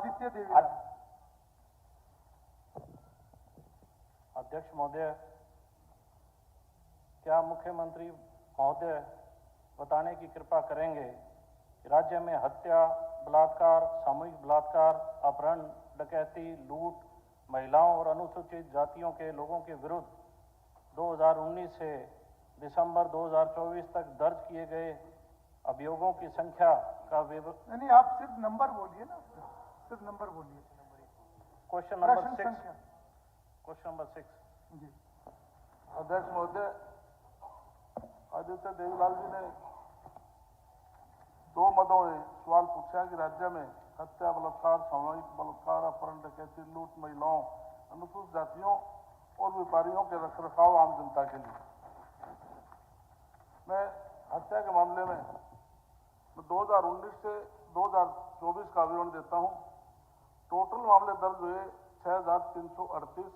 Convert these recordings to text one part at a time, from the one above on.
आदित्य देवी। अध्यक्ष महोदय, क्या मुख्यमंत्री महोदय बताने की कृपा करेंगे कि राज्य में हत्या, बलात्कार, सामूहिक बलात्कार, अपहरण, डकैती, लूट, महिलाओं और अनुसूचित जातियों के लोगों के विरुद्ध 2019 से दिसंबर 2024 तक दर्ज किए गए अभियोगों की संख्या का विवरण। नहीं, आप सिर्फ नंबर बोलिए ना, सिर्फ नंबर बोलिए। क्वेश्चन नंबर प्रश्न 6। संख्या। Question number 6। जी अध्यक्ष महोदय, आदित्य देवीलाल जी ने 2 मदों में सवाल पूछा कि राज्य में हत्या, बलात्कार, सामूहिक बलात्कार, अपहरण, डकैती, लूट, महिलाओं, अनुसूचित जातियों और व्यापारियों के रखरखाव आम जनता के लिए। मैं हत्या के मामले में 2019 से 2024 का विवरण देता हूं। टोटल मामले दर्ज हुए 6338,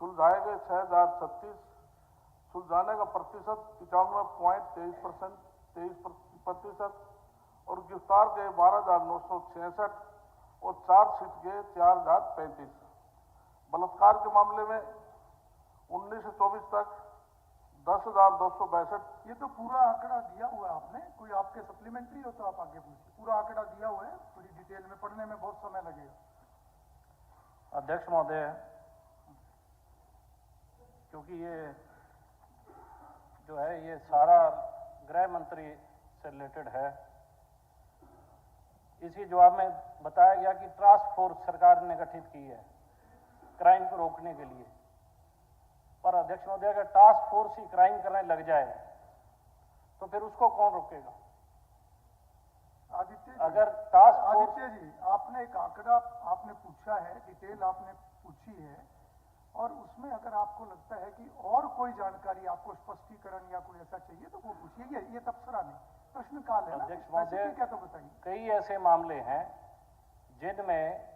सुलझाए गए 6036, सुलझाने का प्रतिशत 95.23% और गिरफ्तार गए 12,966 और चार्जशीट गए 4,035। बलात्कार के मामले में 19 से 24 तक 10,262। ये तो पूरा आंकड़ा दिया हुआ है आपने, कोई आपके सप्लीमेंट्री हो तो आप आगे पूछिए। पूरा आंकड़ा दिया हुआ है, पूरी डिटेल में पढ़ने में बहुत समय लगेगा। अध्यक्ष महोदय, क्योंकि ये जो है ये सारा गृह मंत्री से रिलेटेड है, इसी जवाब में बताया गया कि टास्क फोर्स सरकार ने गठित की है क्राइम को रोकने के लिए। पर अध्यक्ष महोदय, अगर टास्क फोर्स ही क्राइम करने लग जाए तो फिर उसको कौन रोकेगा? आदित्य जी, अगर टास्क फोर्स। आदित्य जी, आपने एक आंकड़ा आपने पूछा है, डिटेल आपने पूछी है, और उसमें अगर आपको लगता है कि और कोई जानकारी, आपको स्पष्टीकरण या कोई ऐसा चाहिए तो वो पूछिए। ये तबसरा नहीं, प्रश्नकाल है ना। अध्यक्ष महोदय, क्या तो बताइए। कई ऐसे मामले हैं जिनमें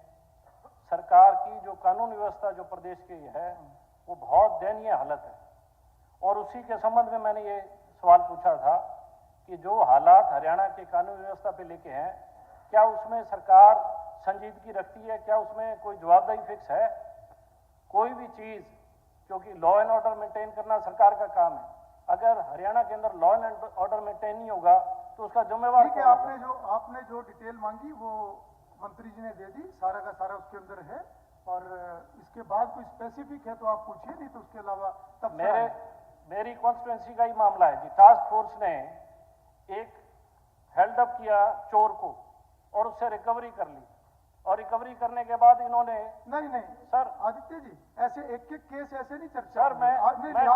सरकार की जो कानून व्यवस्था जो प्रदेश की है वो बहुत दयनीय हालत है, और उसी के संबंध में मैंने ये सवाल पूछा था कि जो हालात हरियाणा के कानून व्यवस्था पे लेके हैं, क्या उसमें सरकार संजीदगी रखती है? क्या उसमें कोई जवाबदेही फिक्स है? कोई भी चीज, क्योंकि लॉ एंड ऑर्डर मेंटेन करना सरकार का काम है, अगर हरियाणा के अंदर लॉ एंड ऑर्डर मेंटेन नहीं होगा तो उसका जिम्मेवार ठीक है। कौन होगा? आपने जो डिटेल मांगी वो मंत्री जी ने दे दी, सारा का सारा उसके अंदर है, और इसके बाद कोई स्पेसिफिक है तो आप पूछिए, नहीं तो उसके अलावा तब मेरी कॉन्स्टिट्यूंसी का ही मामला है जी। टास्क फोर्स ने एक हेल्ड अप किया चोर को और उससे रिकवरी कर ली, और रिकवरी करने के बाद इन्होंने नहीं सर, आदित्य जी, ऐसे एक एक केस ऐसे नहीं चर्चा। सर, मैं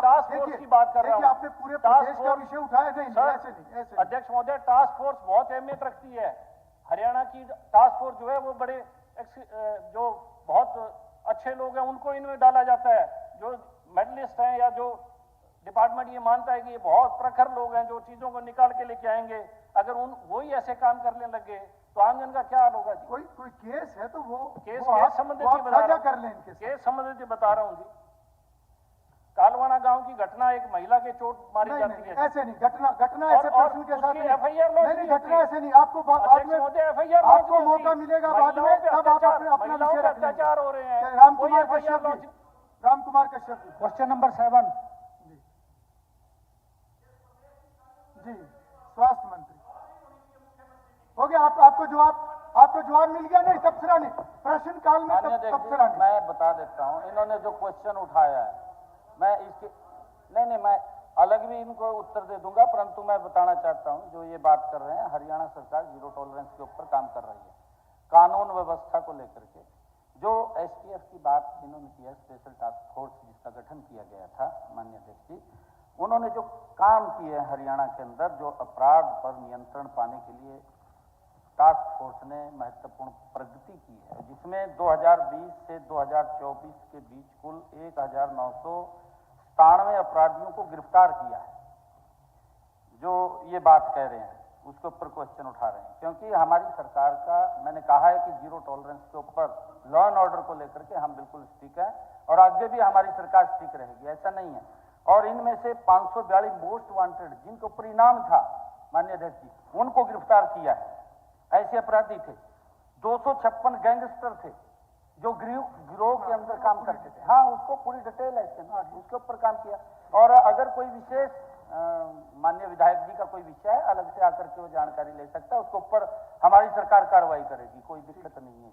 टास्क फोर्स की बात कर रहा हूं। आपने पूरे प्रदेश का विषय उठाया। नहीं, ऐसे नहीं। अध्यक्ष महोदय, टास्क फोर्स बहुत अहमियत रखती है। हरियाणा की टास्क फोर्स जो है वो बड़े जो बहुत अच्छे लोग हैं उनको इनमें डाला जाता है, जो मेडलिस्ट हैं या जो डिपार्टमेंट ये मानता है कि ये बहुत प्रखर लोग हैं जो चीजों को निकाल के लेके आएंगे, अगर वही ऐसे काम करने लगे तो आम जन का क्या हाल होगा जी? कोई केस है तो वो केस संबंधित बता रहा हूँ जी। कालवाना गांव की घटना, एक महिला के चोट मारी जाती है। ऐसे नहीं, घटना ऐसे प्रश्न के साथ एफआईआर नहीं, घटना ऐसे नहीं। आपको बाद में आपको मौका मिलेगा बाद में, तब आप अपना विषय रख लेंगे। अत्याचार हो रहे हैं। राम कुमार कश्यप जी, क्वेश्चन नंबर 7 जी, स्वास्थ्य मंत्री हो गया। आपको जवाब मिल गया। नहीं, तबसरा नहीं, प्रश्न काल में तबसरा नहीं। मैं बता देता हूं, इन्होंने जो क्वेश्चन उठाया है, मैं इसके नहीं, मैं अलग भी इनको उत्तर दे दूंगा, परंतु मैं बताना चाहता हूं जो ये बात कर रहे हैं, हरियाणा सरकार जीरो टॉलरेंस के ऊपर काम कर रही है। कानून व्यवस्था को लेकर के जो एसटीएफ की बात इन्होंने की है, स्पेशल टास्क फोर्स जिसका गठन किया गया था, माननीय अध्यक्ष जी, उन्होंने जो काम किए हैं हरियाणा के अंदर, जो अपराध पर नियंत्रण पाने के लिए टास्क फोर्स ने महत्वपूर्ण प्रगति की है, जिसमें 2020 से 2024 के बीच कुल 1997 अपराधियों को गिरफ्तार किया है। जो ये बात कह रहे हैं उसके ऊपर क्वेश्चन उठा रहे हैं, क्योंकि हमारी सरकार का, मैंने कहा है कि जीरो टॉलरेंस के ऊपर लॉ एंड ऑर्डर को लेकर के हम बिल्कुल स्टिक है, और आगे भी हमारी सरकार स्टिक रहेगी, ऐसा नहीं है। और इनमें से 542 मोस्ट वांटेड जिनके ऊपर इनाम था, माननीय अध्यक्ष जी, उनको गिरफ्तार किया है। ऐसे अपराधी थे 256 गैंगस्टर थे जो गिरोह के अंदर काम करते थे। हाँ, उसको पूरी डिटेल है इसके अंदर, उसके ऊपर काम किया। और अगर कोई विशेष माननीय विधायक जी का कोई विषय है, अलग से आकर के वो जानकारी ले सकता है, उसके ऊपर हमारी सरकार कार्रवाई करेगी, कोई दिक्कत नहीं है।